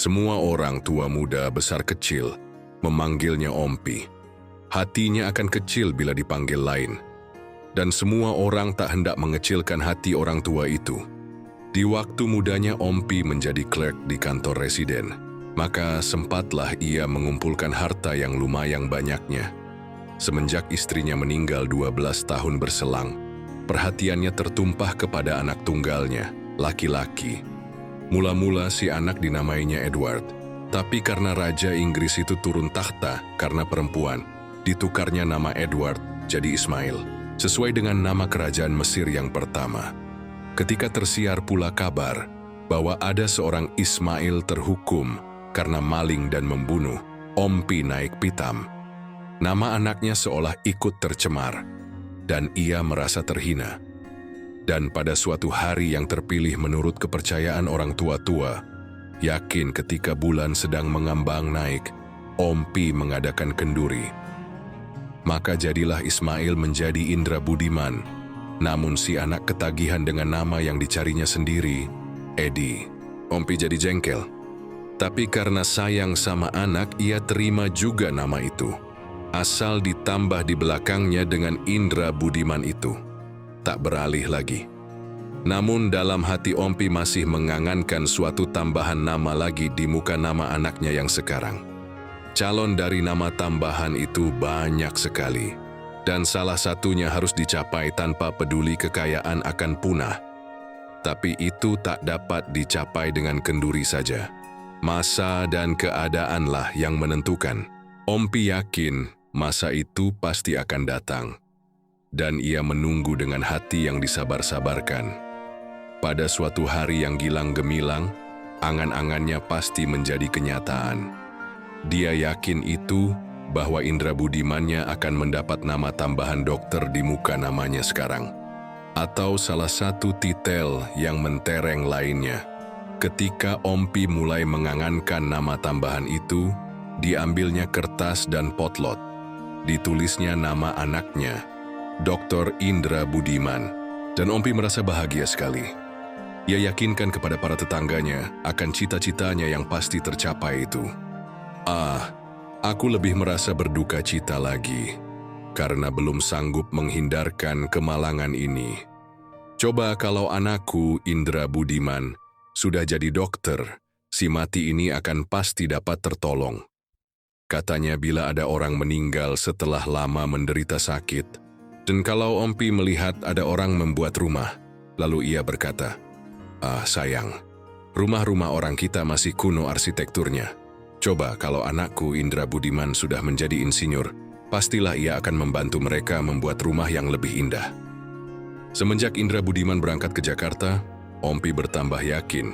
Semua orang tua muda besar kecil memanggilnya Ompi. Hatinya akan kecil bila dipanggil lain. Dan semua orang tak hendak mengecilkan hati orang tua itu. Di waktu mudanya Ompi menjadi clerk di kantor residen, maka sempatlah ia mengumpulkan harta yang lumayan banyaknya. Semenjak istrinya meninggal 12 tahun berselang, perhatiannya tertumpah kepada anak tunggalnya, laki-laki. Mula-mula si anak dinamainya Edward, tapi karena Raja Inggris itu turun takhta karena perempuan, ditukarnya nama Edward jadi Ismail, sesuai dengan nama kerajaan Mesir yang pertama. Ketika tersiar pula kabar bahwa ada seorang Ismail terhukum karena maling dan membunuh, Ompi naik pitam. Nama anaknya seolah ikut tercemar, dan ia merasa terhina. Dan pada suatu hari yang terpilih menurut kepercayaan orang tua-tua, yakin ketika bulan sedang mengambang naik, Ompi mengadakan kenduri. Maka jadilah Ismail menjadi Indra Budiman, namun si anak ketagihan dengan nama yang dicarinya sendiri, Edi. Ompi jadi jengkel. Tapi karena sayang sama anak, ia terima juga nama itu. Asal ditambah di belakangnya dengan Indra Budiman itu. Tak beralih lagi. Namun dalam hati Ompi masih mengangankan suatu tambahan nama lagi di muka nama anaknya yang sekarang. Calon dari nama tambahan itu banyak sekali. Dan salah satunya harus dicapai tanpa peduli kekayaan akan punah. Tapi itu tak dapat dicapai dengan kenduri saja. Masa dan keadaanlah yang menentukan. Ompi yakin masa itu pasti akan datang. Dan ia menunggu dengan hati yang disabar-sabarkan. Pada suatu hari yang gilang gemilang, angan-angannya pasti menjadi kenyataan. Dia yakin itu bahwa Indra Budimannya akan mendapat nama tambahan dokter di muka namanya sekarang. Atau salah satu titel yang mentereng lainnya. Ketika Ompi mulai mengangankan nama tambahan itu, diambilnya kertas dan potlot. Ditulisnya nama anaknya, Dr. Indra Budiman. Dan Ompi merasa bahagia sekali. Ia yakinkan kepada para tetangganya akan cita-citanya yang pasti tercapai itu. Aku lebih merasa berduka cita lagi, karena belum sanggup menghindarkan kemalangan ini. Coba kalau anakku Indra Budiman sudah jadi dokter, si mati ini akan pasti dapat tertolong. Katanya bila ada orang meninggal setelah lama menderita sakit, dan kalau Ompi melihat ada orang membuat rumah, lalu ia berkata, sayang, rumah-rumah orang kita masih kuno arsitekturnya. Coba kalau anakku Indra Budiman sudah menjadi insinyur, pastilah ia akan membantu mereka membuat rumah yang lebih indah. Semenjak Indra Budiman berangkat ke Jakarta, Ompi bertambah yakin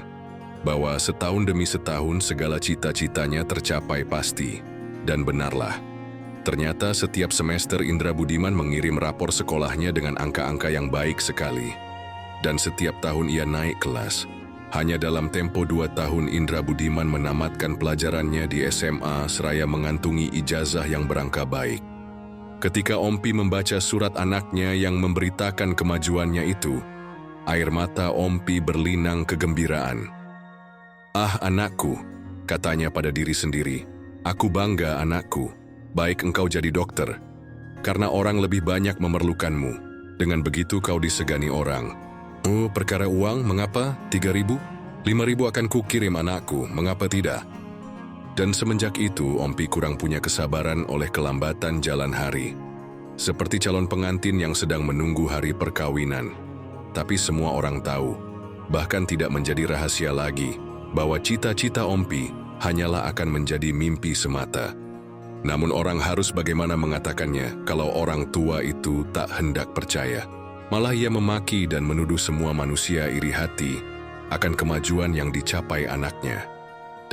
bahwa setahun demi setahun segala cita-citanya tercapai pasti. Dan benarlah, ternyata setiap semester Indra Budiman mengirim rapor sekolahnya dengan angka-angka yang baik sekali. Dan setiap tahun ia naik kelas. Hanya dalam tempo 2 tahun Indra Budiman menamatkan pelajarannya di SMA seraya mengantungi ijazah yang berangka baik. Ketika Ompi membaca surat anaknya yang memberitakan kemajuannya itu, air mata Ompi berlinang kegembiraan. Anakku, katanya pada diri sendiri, aku bangga anakku, baik engkau jadi dokter, karena orang lebih banyak memerlukanmu. Dengan begitu kau disegani orang. Perkara uang, mengapa? 3.000? 5.000 akan kukirim anakku, mengapa tidak? Dan semenjak itu, Ompi kurang punya kesabaran oleh kelambatan jalan hari. Seperti calon pengantin yang sedang menunggu hari perkawinan. Tapi semua orang tahu, bahkan tidak menjadi rahasia lagi, bahwa cita-cita Ompi hanyalah akan menjadi mimpi semata. Namun orang harus bagaimana mengatakannya kalau orang tua itu tak hendak percaya. Malah ia memaki dan menuduh semua manusia iri hati akan kemajuan yang dicapai anaknya.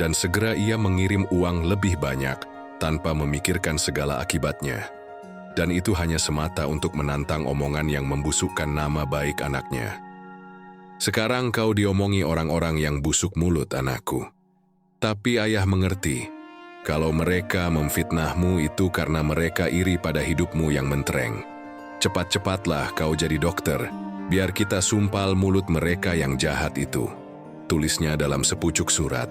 Dan segera ia mengirim uang lebih banyak tanpa memikirkan segala akibatnya. Dan itu hanya semata untuk menantang omongan yang membusukkan nama baik anaknya. Sekarang kau diomongi orang-orang yang busuk mulut, anakku. Tapi ayah mengerti, kalau mereka memfitnahmu itu karena mereka iri pada hidupmu yang mentereng. Cepat-cepatlah kau jadi dokter, biar kita sumpal mulut mereka yang jahat itu. Tulisnya dalam sepucuk surat.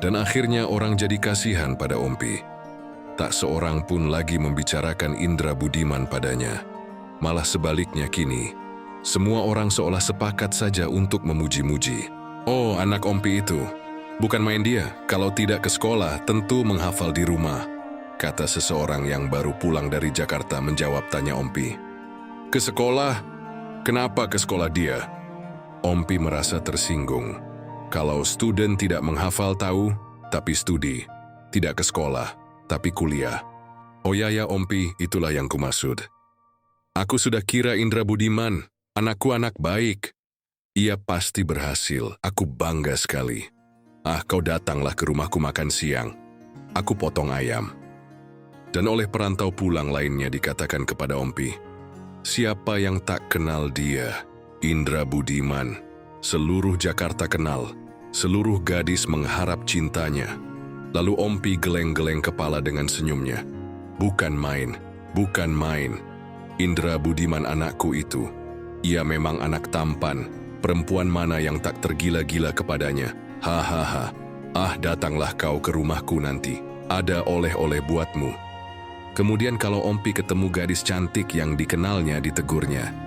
Dan akhirnya orang jadi kasihan pada Ompi. Tak seorang pun lagi membicarakan Indra Budiman padanya. Malah sebaliknya kini, semua orang seolah sepakat saja untuk memuji-muji. Oh, anak Ompi itu. Bukan main dia, kalau tidak ke sekolah tentu menghafal di rumah, kata seseorang yang baru pulang dari Jakarta menjawab tanya Ompi. Ke sekolah? Kenapa ke sekolah dia? Ompi merasa tersinggung. Kalau student tidak menghafal tahu, tapi studi. Tidak ke sekolah, tapi kuliah. Oh ya Ompi, itulah yang kumaksud. Aku sudah kira Indra Budiman, anakku anak baik. Ia pasti berhasil, aku bangga sekali. Ah, kau datanglah ke rumahku makan siang. Aku potong ayam. Dan oleh perantau pulang lainnya dikatakan kepada Ompi, siapa yang tak kenal dia? Indra Budiman. Seluruh Jakarta kenal, seluruh gadis mengharap cintanya. Lalu Ompi geleng-geleng kepala dengan senyumnya. Bukan main, bukan main. Indra Budiman anakku itu. Ia memang anak tampan, perempuan mana yang tak tergila-gila kepadanya. Hahaha, ah datanglah kau ke rumahku nanti, ada oleh-oleh buatmu. Kemudian kalau Ompi ketemu gadis cantik yang dikenalnya ditegurnya.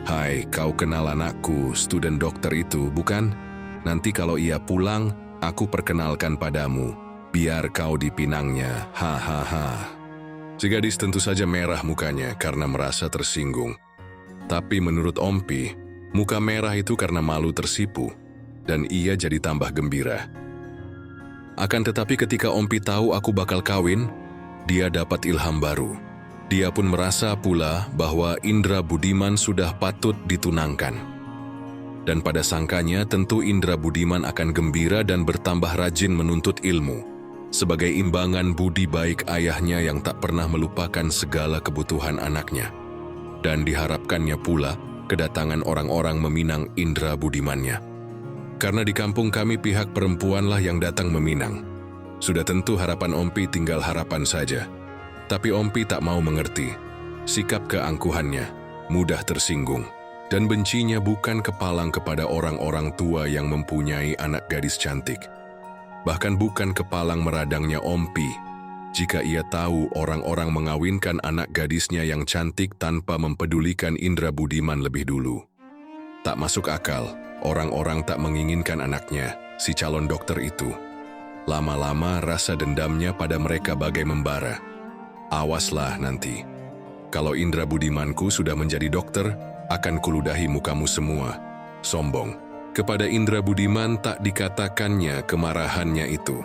Hai, kau kenal anakku, student dokter itu, bukan? Nanti kalau ia pulang, aku perkenalkan padamu. Biar kau dipinangnya, hahaha. Si gadis tentu saja merah mukanya karena merasa tersinggung. Tapi menurut Ompi, muka merah itu karena malu tersipu, dan ia jadi tambah gembira. Akan tetapi ketika Ompi tahu aku bakal kawin, dia dapat ilham baru. Dia pun merasa pula bahwa Indra Budiman sudah patut ditunangkan. Dan pada sangkanya tentu Indra Budiman akan gembira dan bertambah rajin menuntut ilmu, sebagai imbangan budi baik ayahnya yang tak pernah melupakan segala kebutuhan anaknya. Dan diharapkannya pula kedatangan orang-orang meminang Indra Budimannya. Karena di kampung kami pihak perempuanlah yang datang meminang. Sudah tentu harapan Ompi tinggal harapan saja. Tapi Ompi tak mau mengerti. Sikap keangkuhannya, mudah tersinggung. Dan bencinya bukan kepalang kepada orang-orang tua yang mempunyai anak gadis cantik. Bahkan bukan kepalang meradangnya Ompi jika ia tahu orang-orang mengawinkan anak gadisnya yang cantik tanpa mempedulikan Indra Budiman lebih dulu. Tak masuk akal, orang-orang tak menginginkan anaknya, si calon dokter itu. Lama-lama rasa dendamnya pada mereka bagai membara. Awaslah nanti. Kalau Indra Budimanku sudah menjadi dokter, akan kuludahi mukamu semua. Sombong. Kepada Indra Budiman tak dikatakannya kemarahannya itu.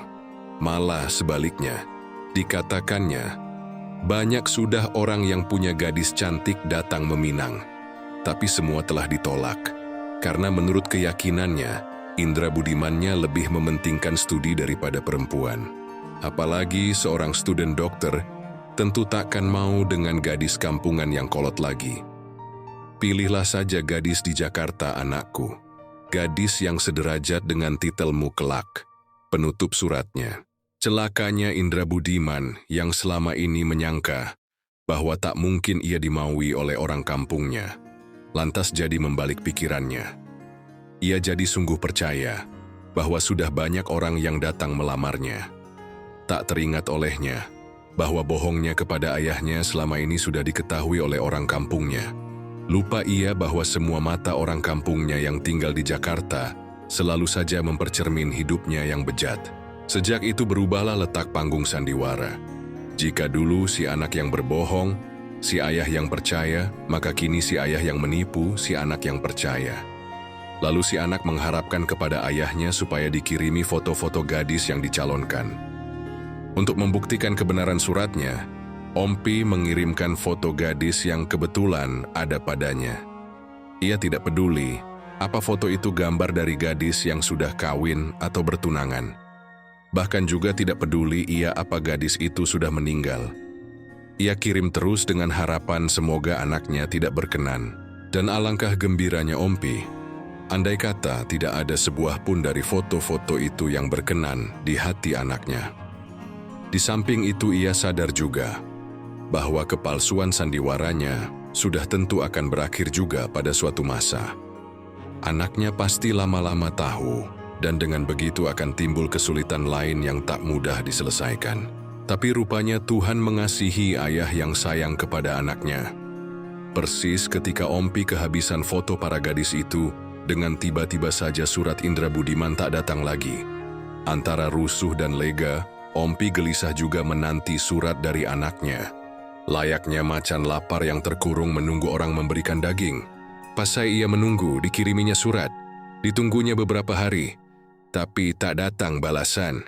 Malah sebaliknya, dikatakannya, banyak sudah orang yang punya gadis cantik datang meminang. Tapi semua telah ditolak. Karena menurut keyakinannya, Indra Budimannya lebih mementingkan studi daripada perempuan. Apalagi seorang student dokter, tentu takkan mau dengan gadis kampungan yang kolot lagi. Pilihlah saja gadis di Jakarta anakku. Gadis yang sederajat dengan titelmu kelak. Penutup suratnya. Celakanya Indra Budiman yang selama ini menyangka bahwa tak mungkin ia dimaui oleh orang kampungnya. Lantas jadi membalik pikirannya. Ia jadi sungguh percaya bahwa sudah banyak orang yang datang melamarnya. Tak teringat olehnya bahwa bohongnya kepada ayahnya selama ini sudah diketahui oleh orang kampungnya. Lupa ia bahwa semua mata orang kampungnya yang tinggal di Jakarta selalu saja mempercermin hidupnya yang bejat. Sejak itu berubahlah letak panggung sandiwara. Jika dulu si anak yang berbohong, si ayah yang percaya, maka kini si ayah yang menipu, si anak yang percaya. Lalu si anak mengharapkan kepada ayahnya supaya dikirimi foto-foto gadis yang dicalonkan. Untuk membuktikan kebenaran suratnya, Ompi mengirimkan foto gadis yang kebetulan ada padanya. Ia tidak peduli apa foto itu gambar dari gadis yang sudah kawin atau bertunangan. Bahkan juga tidak peduli ia apa gadis itu sudah meninggal. Ia kirim terus dengan harapan semoga anaknya tidak berkenan. Dan alangkah gembiranya Ompi, andai kata tidak ada sebuah pun dari foto-foto itu yang berkenan di hati anaknya. Di samping itu ia sadar juga bahwa kepalsuan sandiwaranya sudah tentu akan berakhir juga pada suatu masa. Anaknya pasti lama-lama tahu Dan dengan begitu akan timbul kesulitan lain yang tak mudah diselesaikan. Tapi rupanya Tuhan mengasihi ayah yang sayang kepada anaknya. Persis ketika Ompi kehabisan foto para gadis itu, dengan tiba-tiba saja surat Indra Budiman tak datang lagi. Antara rusuh dan lega, Ompi gelisah juga menanti surat dari anaknya. Layaknya macan lapar yang terkurung menunggu orang memberikan daging. Pasai ia menunggu dikiriminya surat. Ditunggunya beberapa hari, tapi tak datang balasan.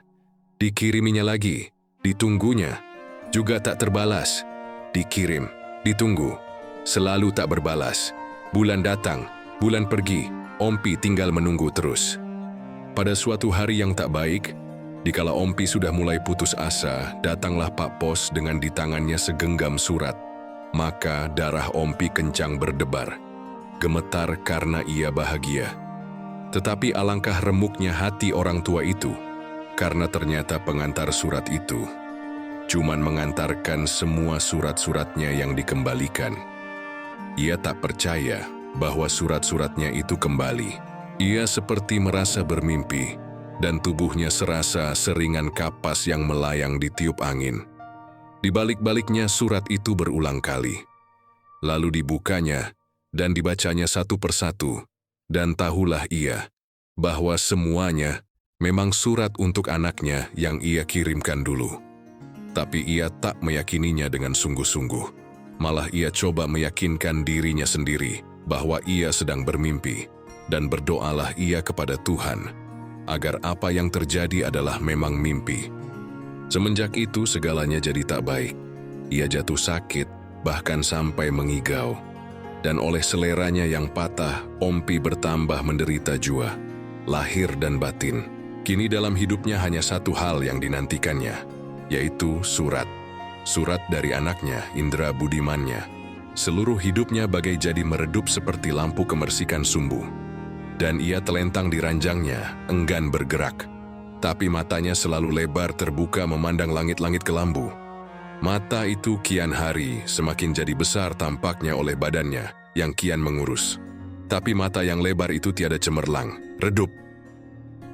Dikiriminya lagi, ditunggunya, juga tak terbalas. Dikirim, ditunggu, selalu tak berbalas. Bulan datang, bulan pergi, Ompi tinggal menunggu terus. Pada suatu hari yang tak baik, dikala Ompi sudah mulai putus asa, datanglah Pak Pos dengan di tangannya segenggam surat. Maka darah Ompi kencang berdebar, gemetar karena ia bahagia. Tetapi alangkah remuknya hati orang tua itu, karena ternyata pengantar surat itu cuman mengantarkan semua surat-suratnya yang dikembalikan. Ia tak percaya bahwa surat-suratnya itu kembali. Ia seperti merasa bermimpi, dan tubuhnya serasa seringan kapas yang melayang ditiup angin. Di balik-baliknya surat itu berulang kali. Lalu dibukanya dan dibacanya satu persatu, dan tahulah ia bahwa semuanya memang surat untuk anaknya yang ia kirimkan dulu. Tapi ia tak meyakininya dengan sungguh-sungguh. Malah ia coba meyakinkan dirinya sendiri bahwa ia sedang bermimpi, dan berdoalah ia kepada Tuhan agar apa yang terjadi adalah memang mimpi. Semenjak itu segalanya jadi tak baik. Ia jatuh sakit, bahkan sampai mengigau. Dan oleh seleranya yang patah, Ompi bertambah menderita jua, lahir dan batin. Kini dalam hidupnya hanya satu hal yang dinantikannya, yaitu surat. Surat dari anaknya, Indra Budimannya. Seluruh hidupnya bagai jadi meredup seperti lampu kemersikan sumbu. Dan ia telentang di ranjangnya, enggan bergerak. Tapi matanya selalu lebar terbuka memandang langit-langit kelambu. Mata itu kian hari semakin jadi besar tampaknya oleh badannya yang kian mengurus. Tapi mata yang lebar itu tiada cemerlang, redup.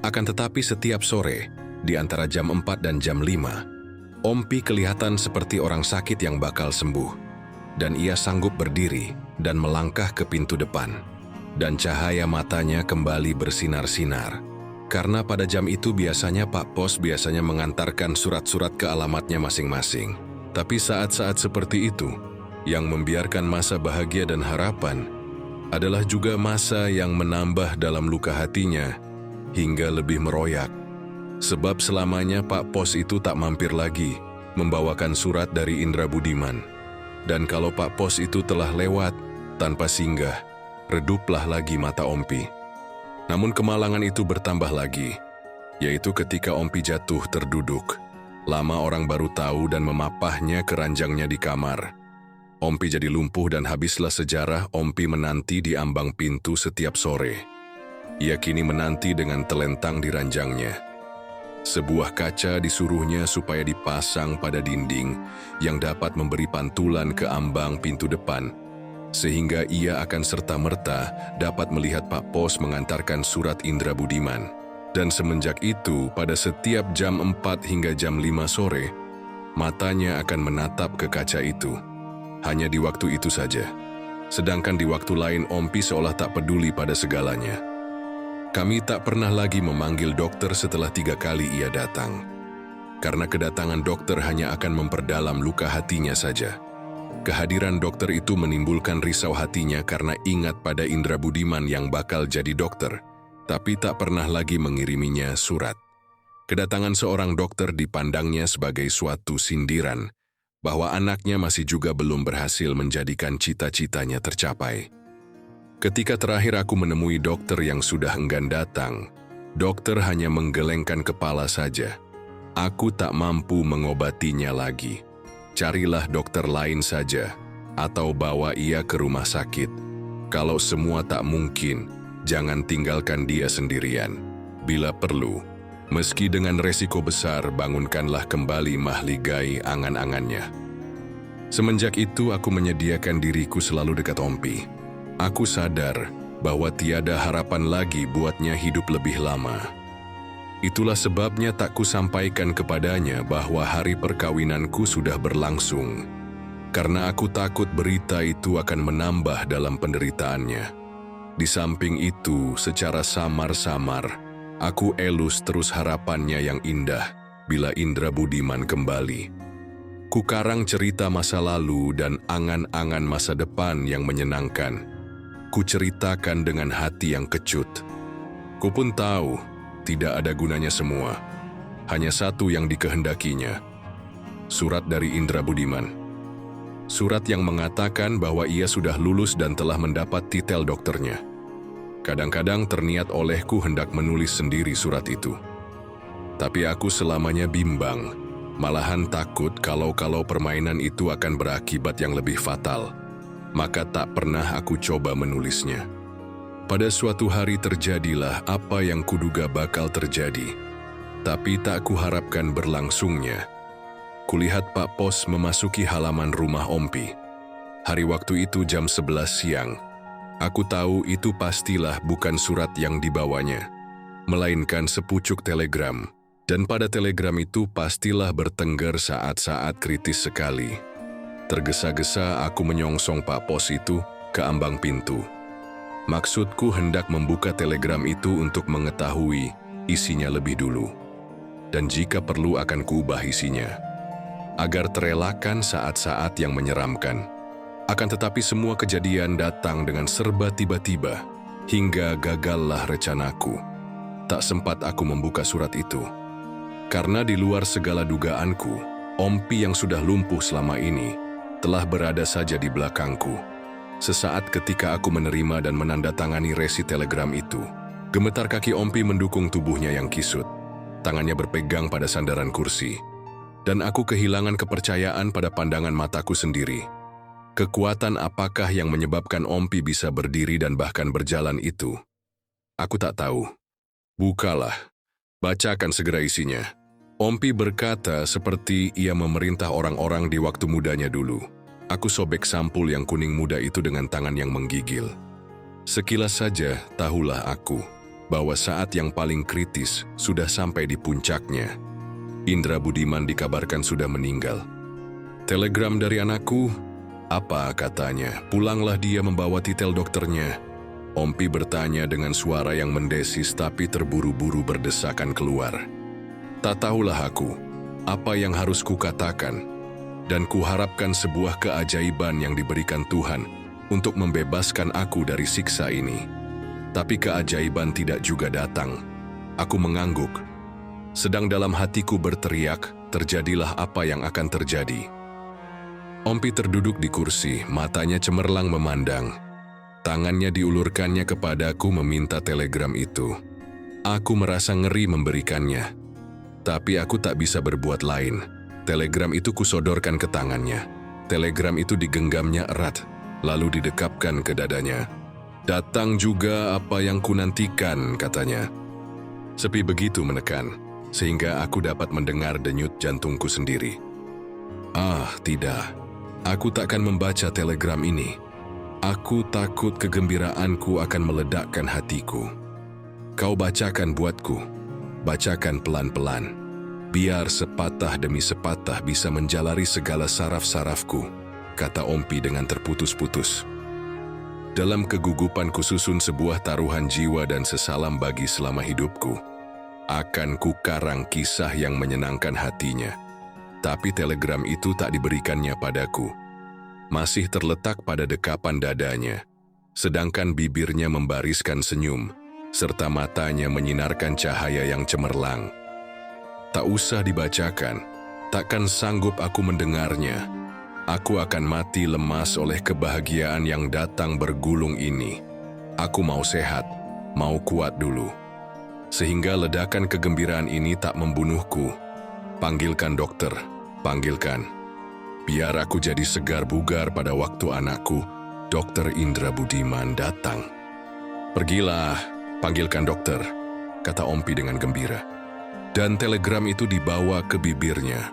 Akan tetapi setiap sore, di antara jam 4 dan jam 5, Ompi kelihatan seperti orang sakit yang bakal sembuh. Dan ia sanggup berdiri dan melangkah ke pintu depan. Dan cahaya matanya kembali bersinar-sinar. Karena pada jam itu biasanya Pak Pos biasanya mengantarkan surat-surat ke alamatnya masing-masing. Tapi saat-saat seperti itu, yang membiarkan masa bahagia dan harapan, adalah juga masa yang menambah dalam luka hatinya, hingga lebih meroyak. Sebab selamanya Pak Pos itu tak mampir lagi, membawakan surat dari Indra Budiman. Dan kalau Pak Pos itu telah lewat, tanpa singgah, reduplah lagi mata Ompi. Namun kemalangan itu bertambah lagi, yaitu ketika Ompi jatuh terduduk. Lama orang baru tahu dan memapahnya ke ranjangnya di kamar. Ompi jadi lumpuh dan habislah sejarah Ompi menanti di ambang pintu setiap sore. Ia kini menanti dengan telentang di ranjangnya. Sebuah kaca disuruhnya supaya dipasang pada dinding yang dapat memberi pantulan ke ambang pintu depan, sehingga ia akan serta-merta dapat melihat Pak Pos mengantarkan surat Indra Budiman. Dan semenjak itu, pada setiap jam 4 hingga jam 5 sore, matanya akan menatap ke kaca itu. Hanya di waktu itu saja. Sedangkan di waktu lain, Ompi seolah tak peduli pada segalanya. Kami tak pernah lagi memanggil dokter setelah 3 kali ia datang. Karena kedatangan dokter hanya akan memperdalam luka hatinya saja. Kehadiran dokter itu menimbulkan risau hatinya karena ingat pada Indra Budiman yang bakal jadi dokter, tapi tak pernah lagi mengiriminya surat. Kedatangan seorang dokter dipandangnya sebagai suatu sindiran, bahwa anaknya masih juga belum berhasil menjadikan cita-citanya tercapai. Ketika terakhir aku menemui dokter yang sudah enggan datang, dokter hanya menggelengkan kepala saja. Aku tak mampu mengobatinya lagi. Carilah dokter lain saja, atau bawa ia ke rumah sakit. Kalau semua tak mungkin, jangan tinggalkan dia sendirian. Bila perlu, meski dengan resiko besar, bangunkanlah kembali mahligai angan-angannya. Semenjak itu aku menyediakan diriku selalu dekat Ompi. Aku sadar bahwa tiada harapan lagi buatnya hidup lebih lama. Itulah sebabnya tak kusampaikan kepadanya bahwa hari perkawinanku sudah berlangsung, karena aku takut berita itu akan menambah dalam penderitaannya. Di samping itu, secara samar-samar, aku elus terus harapannya yang indah bila Indra Budiman kembali. Kukarang cerita masa lalu dan angan-angan masa depan yang menyenangkan. Kuceritakan dengan hati yang kecut. Ku pun tahu, tidak ada gunanya semua. Hanya satu yang dikehendakinya. Surat dari Indra Budiman. Surat yang mengatakan bahwa ia sudah lulus dan telah mendapat titel dokternya. Kadang-kadang terniat olehku hendak menulis sendiri surat itu. Tapi aku selamanya bimbang, malahan takut kalau permainan itu akan berakibat yang lebih fatal. Maka tak pernah aku coba menulisnya. Pada suatu hari terjadilah apa yang kuduga bakal terjadi, tapi tak kuharapkan berlangsungnya. Kulihat Pak Pos memasuki halaman rumah Ompi. Hari waktu itu jam 11 siang. Aku tahu itu pastilah bukan surat yang dibawanya, melainkan sepucuk telegram. Dan pada telegram itu pastilah bertengger saat-saat kritis sekali. Tergesa-gesa aku menyongsong Pak Pos itu ke ambang pintu. Maksudku hendak membuka telegram itu untuk mengetahui isinya lebih dulu. Dan jika perlu akan kuubah isinya, agar terelakkan saat-saat yang menyeramkan. Akan tetapi semua kejadian datang dengan serba tiba-tiba, hingga gagallah rencanaku. Tak sempat aku membuka surat itu. Karena di luar segala dugaanku, Ompi yang sudah lumpuh selama ini, telah berada saja di belakangku. Sesaat ketika aku menerima dan menandatangani resi telegram itu, gemetar kaki Ompi mendukung tubuhnya yang kisut. Tangannya berpegang pada sandaran kursi. Dan aku kehilangan kepercayaan pada pandangan mataku sendiri. Kekuatan apakah yang menyebabkan Ompi bisa berdiri dan bahkan berjalan itu? Aku tak tahu. Bukalah. Bacakan segera isinya. Ompi berkata seperti ia memerintah orang-orang di waktu mudanya dulu. Aku sobek sampul yang kuning muda itu dengan tangan yang menggigil. Sekilas saja tahulah aku bahwa saat yang paling kritis sudah sampai di puncaknya. Indra Budiman dikabarkan sudah meninggal. Telegram dari anakku, apa katanya? Pulanglah dia membawa titel dokternya. Ompi bertanya dengan suara yang mendesis tapi terburu-buru berdesakan keluar. Tak tahulah aku apa yang harus kukatakan. Dan kuharapkan sebuah keajaiban yang diberikan Tuhan untuk membebaskan aku dari siksa ini. Tapi keajaiban tidak juga datang. Aku mengangguk. Sedang dalam hatiku berteriak, terjadilah apa yang akan terjadi. Ompi terduduk di kursi, matanya cemerlang memandang. Tangannya diulurkannya kepadaku meminta telegram itu. Aku merasa ngeri memberikannya. Tapi aku tak bisa berbuat lain. Telegram itu kusodorkan ke tangannya. Telegram itu digenggamnya erat, lalu didekapkan ke dadanya. Datang juga apa yang kunantikan, katanya. Sepi begitu menekan, sehingga aku dapat mendengar denyut jantungku sendiri. Ah, tidak. Aku takkan membaca telegram ini. Aku takut kegembiraanku akan meledakkan hatiku. Kau bacakan buatku. Bacakan pelan-pelan. Biar sepatah demi sepatah bisa menjalari segala saraf-sarafku, kata Ompi dengan terputus-putus. Dalam kegugupan kususun sebuah taruhan jiwa dan sesalam bagi selama hidupku. Akan kukarang kisah yang menyenangkan hatinya. Tapi telegram itu tak diberikannya padaku. Masih terletak pada dekapan dadanya. Sedangkan bibirnya membariskan senyum, serta matanya menyinarkan cahaya yang cemerlang. Tak usah dibacakan, takkan sanggup aku mendengarnya. Aku akan mati lemas oleh kebahagiaan yang datang bergulung ini. Aku mau sehat, mau kuat dulu. Sehingga ledakan kegembiraan ini tak membunuhku. Panggilkan dokter, panggilkan. Biar aku jadi segar bugar pada waktu anakku, Dr. Indra Budiman, datang. Pergilah, panggilkan dokter, kata Ompi dengan gembira. Dan telegram itu dibawa ke bibirnya.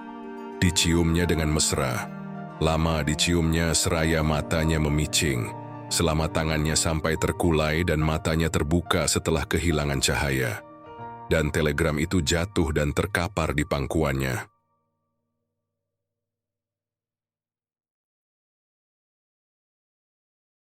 Diciumnya dengan mesra. Lama diciumnya seraya matanya memicing, selama tangannya sampai terkulai dan matanya terbuka setelah kehilangan cahaya. dan telegram itu jatuh dan terkapar di pangkuannya.